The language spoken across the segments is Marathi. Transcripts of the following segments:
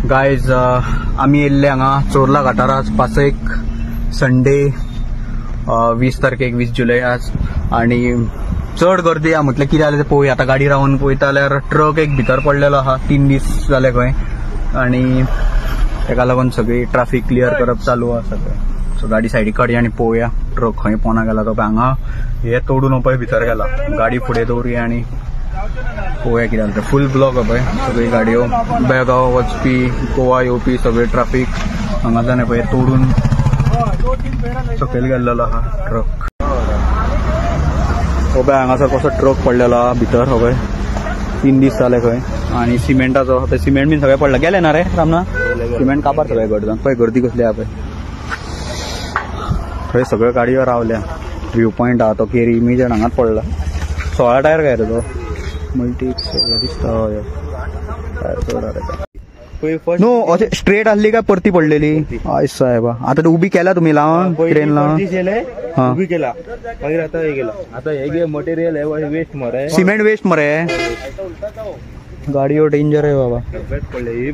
गायज आम्ही येल्ले हांगा चोरला घाटार आज पास एक संडे 20 तारखेक 20 जुलै आज आणि चड गर्दी हा म्हटल्यार कितें जालें तें पळोवया। आतां गाडी रावन पळयता जाल्यार ट्रक एक भितर पडलेलो आहा 3 दीस जाले खंय आणि तेका लागून सगळी ट्रॅफिक क्लियर करप चालू आसा सगळें। सो गाडी सायडीक काडया आनी पळोवया ट्रक खंय पोना गेला तो। हांगा हे तोडून पळय भितर गेला, गाडी फुडें दवरया आणि पळोवया कितें जालें तें। फुल ब्लॉक हा पळय सगळी गाडयो, बेळगांव वचपी गोवा येवपी सगळे ट्रॅफिक हांगाच्यान पळय तोडून सकयल गेल्लो आहा ट्रक। हो पळय हांगासर कसो ट्रक पडलेलो आहा भितर, हो पळय 3 दीस जाले खंय आणि सिमेंटाचो ते सिमेंट बीन सगळें पडला। गेले ना रे रामना सिमेंट काबार सगळें गर्द पळय गर्दी कसली आहा पळय। थंय सगळ्यो गाडयो रावल्या। व्यू पॉइंट आहा तो केरी इमेजन हांगाच पडला। 16 टायर काय रे तो मल्टी दिसता टायर चड आहा नो अशें स्ट्रेट आसली काय परती पडलेली आय साहेबा। आता ते उबी केला तुम्ही लावून क्रेन लावून उभी केला मागीर आता हे केला। आता हे मटेरियल हे वेस्ट मरे सिमेंट वेस्ट मरे गाडयो डेंजर आहे बाबा।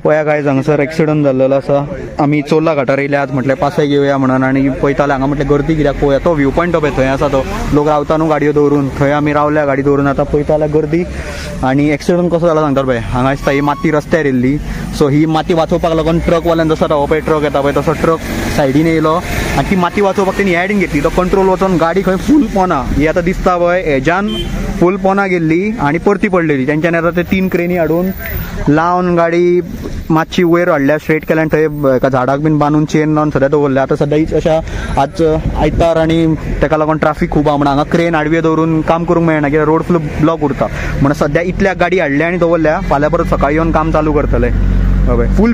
पळया काय हांगासर एक्सिडंट जाल्लो आसा। आमी चोरला घाटार येयले आज म्हटल्यार पासय घेवया म्हणून आणि पळयताले हांगा म्हटल्यार गर्दी कित्याक पळया तो व्यू पॉइंट पळय थंय आसा तो लोक रावता न्हू गाडयो दवरून थंय आमी रावल्या गाडी दवरून। आता पळयता जाल्यार गर्दी आणि एक्सिडंट कसो जाला सांगता पळय। हांगा दिसता ही माती रस्त्यार येयल्ली सो ही माती वाचोवपाक लागून ट्रकवाल्यान जसो हो पळय ट्रक येता पळय तसो ट्रक सायडीन येयलो आणि ती माती वाचोवपाक तेणी ह्या सायडीन घेतली। तो कंट्रोल वचून गाडी खंय फूल पोना ही आता दिसता पळय हेज्यान फूल पोना गेल्ली आणि परती पडलेली। तेंच्यांनी आता ते 3 क्रेनी हाडून लावन गाडी मातशी वयर हाडल्या स्ट्रेट केल्या थंय एका झाडाक बीन बांदून चेन लावन सद्या दवरल्या। आता सद्या हीच अशा आज आयतार आणि तेका लागून ट्रॅफिक खूब आहा म्हणून हांगा क्रेन हाडवे दवरून काम करूंक मेळना कित्याक रोड फुल ब्लॉक उरता म्हणून सद्या इतल्या गाडी हाडल्या आनी दवरल्या। फाल्यां परत सकाळीं येवन काम चालू करतले फूल